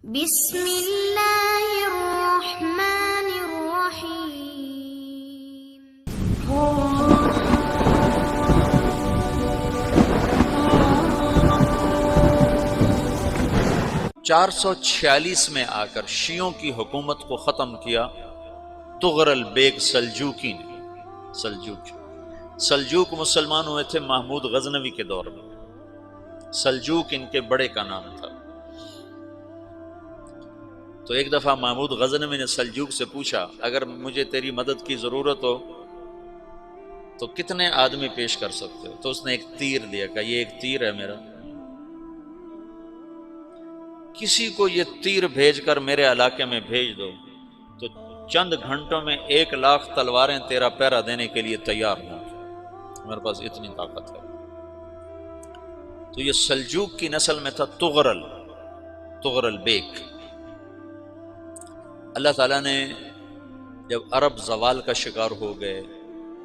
بسم اللہ الرحمن الرحیم۔ 446 میں آ کر شیعوں کی حکومت کو ختم کیا طغرل بیگ سلجوقی نے۔ سلجوق مسلمان ہوئے تھے محمود غزنوی کے دور میں۔ سلجوق ان کے بڑے کا نام تھا۔ تو ایک دفعہ محمود غزنوی نے سلجوق سے پوچھا، اگر مجھے تیری مدد کی ضرورت ہو تو کتنے آدمی پیش کر سکتے ہو؟ تو اس نے ایک تیر دیا، کہا یہ ایک تیر ہے میرا، کسی کو یہ تیر بھیج کر میرے علاقے میں بھیج دو تو چند گھنٹوں میں 1,00,000 تلواریں تیرا پہرا دینے کے لیے تیار ہوں، میرے پاس اتنی طاقت ہے۔ تو یہ سلجوق کی نسل میں تھا طغرل بیگ۔ اللہ تعالیٰ نے جب عرب زوال کا شکار ہو گئے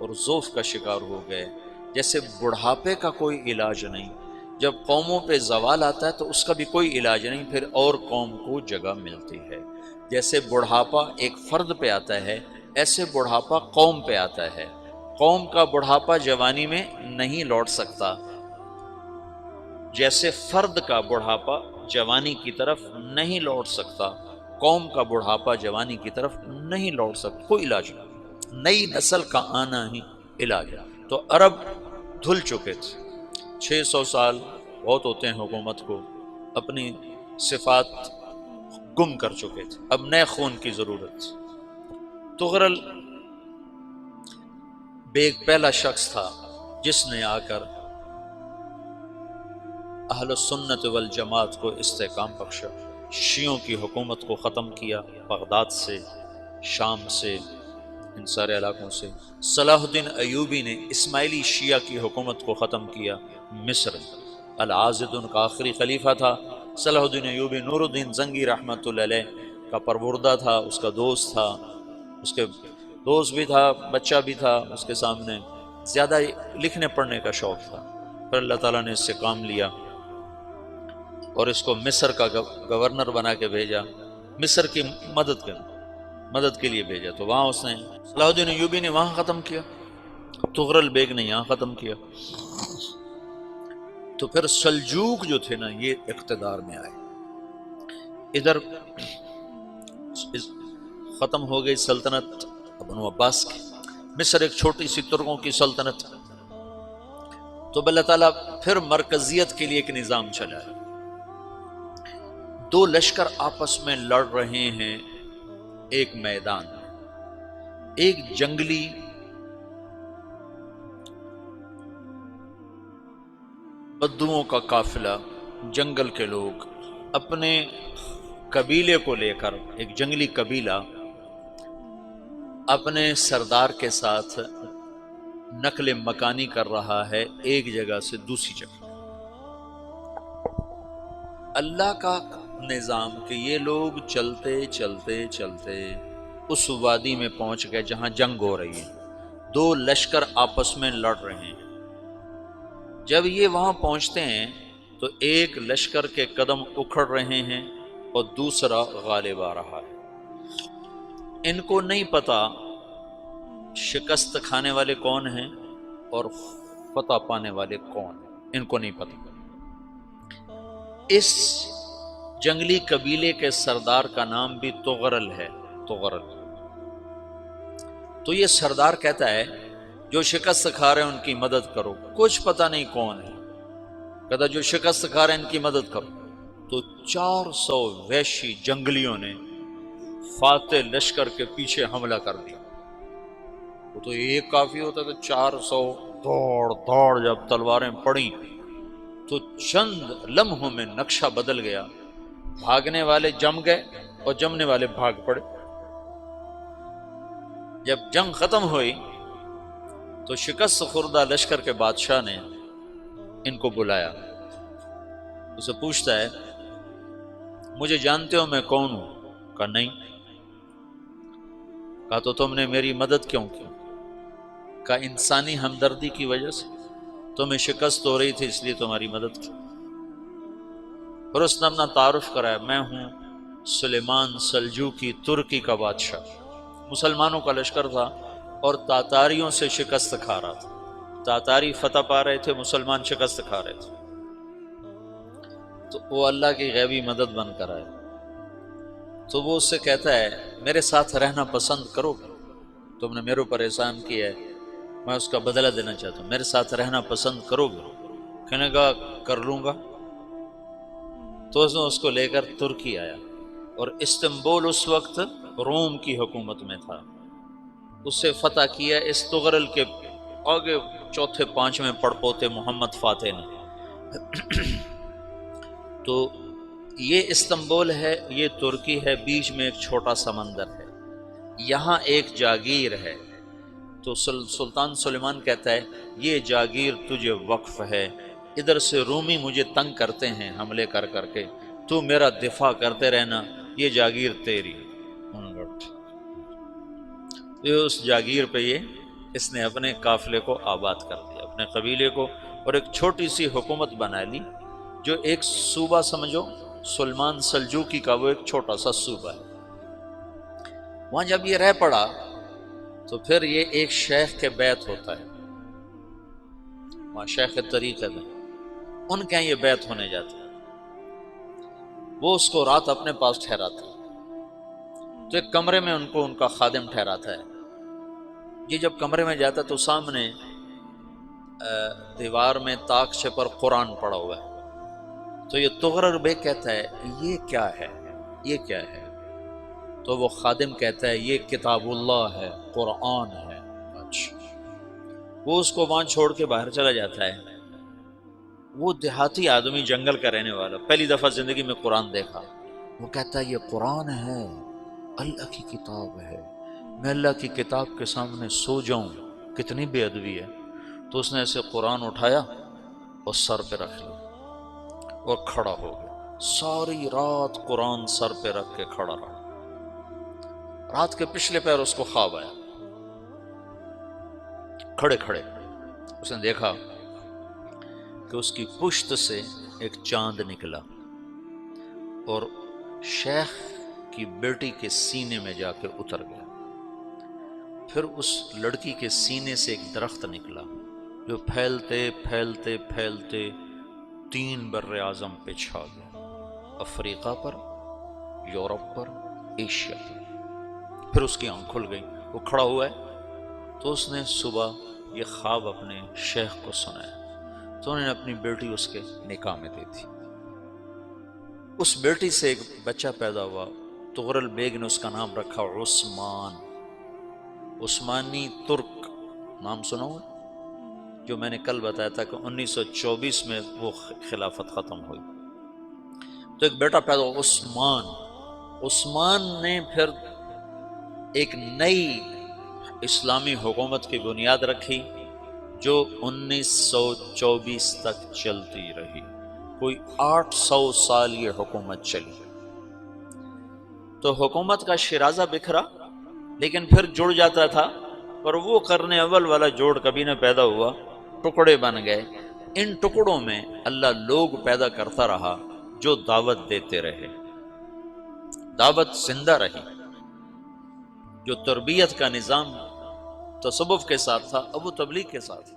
اور ضعف کا شکار ہو گئے، جیسے بڑھاپے کا کوئی علاج نہیں، جب قوموں پہ زوال آتا ہے تو اس کا بھی کوئی علاج نہیں، پھر اور قوم کو جگہ ملتی ہے۔ جیسے بڑھاپا ایک فرد پہ آتا ہے، ایسے بڑھاپا قوم پہ آتا ہے۔ قوم کا بڑھاپا جوانی میں نہیں لوٹ سکتا، جیسے فرد کا بڑھاپا جوانی کی طرف نہیں لوٹ سکتا، قوم کا بڑھاپا جوانی کی طرف نہیں لوٹ سکتا، کوئی علاج نہیں، نئی نسل کا آنا ہی علاج ہے۔ تو عرب دھل چکے تھے، 600 سال بہت ہوتے ہیں حکومت کو، اپنی صفات گم کر چکے تھے، اب نئے خون کی ضرورت تھی۔ طغرل بیگ پہلا شخص تھا جس نے آ کر اہل السنت والجماعت کو استحکام بخشا، شیعوں کی حکومت کو ختم کیا، بغداد سے، شام سے، ان سارے علاقوں سے۔ صلاح الدین ایوبی نے اسماعیلی شیعہ کی حکومت کو ختم کیا، مصر۔ العاضد ان کا آخری خلیفہ تھا۔ صلاح الدین ایوبی نور الدین زنگی رحمۃ اللہ علیہ کا پروردہ تھا، اس کا دوست تھا، اس کے دوست بھی تھا، بچہ بھی تھا اس کے سامنے، زیادہ لکھنے پڑھنے کا شوق تھا۔ پھر اللہ تعالیٰ نے اس سے کام لیا اور اس کو مصر کا گورنر بنا کے بھیجا، مصر کی مدد کے لیے بھیجا۔ تو وہاں اس نے صلاح الدین ایوبی نے وہاں ختم کیا، طغرل بیگ نے یہاں ختم کیا۔ تو پھر سلجوق جو تھے نا، یہ اقتدار میں آئے۔ ادھر ختم ہو گئی سلطنت بنو عباس کی، مصر ایک چھوٹی سی ترکوں کی سلطنت۔ تو اللہ تعالیٰ پھر مرکزیت کے لیے ایک نظام چلایا۔ دو لشکر آپس میں لڑ رہے ہیں ایک میدان میں، ایک جنگلی بدوؤں کا قافلہ، جنگل کے لوگ اپنے قبیلے کو لے کر، ایک جنگلی قبیلہ اپنے سردار کے ساتھ نقل مکانی کر رہا ہے ایک جگہ سے دوسری جگہ۔ اللہ کا نظام کہ یہ لوگ چلتے چلتے چلتے اس وادی میں پہنچ گئے جہاں جنگ ہو رہی ہے، دو لشکر آپس میں لڑ رہے ہیں۔ جب یہ وہاں پہنچتے ہیں تو ایک لشکر کے قدم اکھڑ رہے ہیں اور دوسرا غالب آ رہا ہے۔ ان کو نہیں پتا شکست کھانے والے کون ہیں اور فتح پانے والے کون ہیں، ان کو نہیں پتا۔ اس جنگلی قبیلے کے سردار کا نام بھی طغرل ہے، طغرل۔ تو یہ سردار کہتا ہے جو شکست کھا رہے ہیں ان کی مدد کرو، کچھ پتہ نہیں کون ہے، کہتا جو شکست کھا رہے ہیں ان کی مدد کرو۔ تو 400 وحشی جنگلیوں نے فاتح لشکر کے پیچھے حملہ کر دیا۔ وہ تو ایک کافی ہوتا تھا، 400 دوڑ جب تلواریں پڑیں تو چند لمحوں میں نقشہ بدل گیا، بھاگنے والے جم گئے اور جمنے والے بھاگ پڑے۔ جب جنگ ختم ہوئی تو شکست خوردہ لشکر کے بادشاہ نے ان کو بلایا، اسے پوچھتا ہے مجھے جانتے ہو میں کون ہوں؟ کہا نہیں۔ کہا تو تم نے میری مدد کیوں کی؟ کہا انسانی ہمدردی کی وجہ سے، تمہیں شکست ہو رہی تھی اس لیے تمہاری مدد کی۔ پھر اس نے اپنا تعارف کرایا، میں ہوں سلیمان سلجوقی ترکی کا بادشاہ، مسلمانوں کا لشکر تھا اور تاتاریوں سے شکست کھا رہا تھا۔ تاتاری فتح پا رہے تھے، مسلمان شکست کھا رہے تھے، تو وہ اللہ کی غیبی مدد بن کر آئے۔ تو وہ اس سے کہتا ہے میرے ساتھ رہنا پسند کرو گے؟ تم نے میرے اوپر احسان کیا ہے، میں اس کا بدلہ دینا چاہتا ہوں، میرے ساتھ رہنا پسند کرو گے؟ کہنے کا کر لوں گا۔ تو اس نے اس کو لے کر ترکی آیا، اور استنبول اس وقت روم کی حکومت میں تھا، اسے فتح کیا اس تغرل کے آگے چوتھے پانچویں پڑپوتے محمد فاتح نے۔ تو یہ استنبول ہے، یہ ترکی ہے، بیچ میں ایک چھوٹا سمندر ہے، یہاں ایک جاگیر ہے۔ تو سلطان سلیمان کہتا ہے یہ جاگیر تجھے وقف ہے، ادھر سے رومی مجھے تنگ کرتے ہیں حملے کر کر کے، تو میرا دفاع کرتے رہنا، یہ جاگیر تیری۔ یہ اس جاگیر پہ اس نے اپنے قافلے کو آباد کر دیا، اپنے قبیلے کو، اور ایک چھوٹی سی حکومت بنا لی، جو ایک صوبہ سمجھو سلمان سلجوقی کا، وہ ایک چھوٹا سا صوبہ ہے۔ وہاں جب یہ رہ پڑا تو پھر یہ ایک شیخ کے بیت ہوتا ہے، وہاں شیخ طریقت ہے، ان کے یہ بیت ہونے جاتا ہے، وہ اس کو رات اپنے پاس ٹھہراتا ہے، تو ایک کمرے میں ان کو ان کا خادم ٹھہراتا ہے۔ یہ جب کمرے میں جاتا تو سامنے دیوار میں تاکچے پر قرآن پڑا ہوا ہے، تو یہ تغرر بے کہتا ہے یہ کیا ہے، یہ کیا ہے؟ تو وہ خادم کہتا ہے یہ کتاب اللہ ہے، قرآن ہے۔ اچھا، وہ اس کو وہاں چھوڑ کے باہر چلا جاتا ہے۔ وہ دیہاتی آدمی، جنگل کا رہنے والا، پہلی دفعہ زندگی میں قرآن دیکھا، وہ کہتا ہے یہ قرآن ہے، اللہ کی کتاب ہے، میں اللہ کی کتاب کے سامنے سو جاؤں، کتنی بے ادبی ہے۔ تو اس نے ایسے قرآن اٹھایا اور سر پہ رکھ لیا اور کھڑا ہو گیا، ساری رات قرآن سر پہ رکھ کے کھڑا رہا۔ رات کے پچھلے پہر اس کو خواب آیا، کھڑے کھڑے اس نے دیکھا کہ اس کی پشت سے ایک چاند نکلا اور شیخ کی بیٹی کے سینے میں جا کے اتر گیا۔ پھر اس لڑکی کے سینے سے ایک درخت نکلا جو پھیلتے پھیلتے پھیلتے 3 بر اعظم پہ چھا گیا، افریقہ پر، یورپ پر، ایشیا پر۔ پھر اس کی آنکھ کھل گئی، وہ کھڑا ہوا ہے، تو اس نے صبح یہ خواب اپنے شیخ کو سنایا، تو انہوں نے اپنی بیٹی اس کے نکاح میں دی تھی۔ اس بیٹی سے ایک بچہ پیدا ہوا، تغرل بیگ نے اس کا نام رکھا عثمان، عثمانی ترک نام سنا ہوا، جو میں نے کل بتایا تھا کہ 1924 میں وہ خلافت ختم ہوئی۔ تو ایک بیٹا پیدا ہوا عثمان۔ عثمان نے پھر ایک نئی اسلامی حکومت کی بنیاد رکھی جو 1924 تک چلتی رہی، کوئی 800 سال یہ حکومت چلی۔ تو حکومت کا شیرازہ بکھرا لیکن پھر جڑ جاتا تھا، پر وہ کرنے اول والا جوڑ کبھی نہ پیدا ہوا، ٹکڑے بن گئے۔ ان ٹکڑوں میں اللہ لوگ پیدا کرتا رہا جو دعوت دیتے رہے، دعوت زندہ رہی۔ جو تربیت کا نظام تصوف کے ساتھ تھا اب وہ تبلیغ کے ساتھ،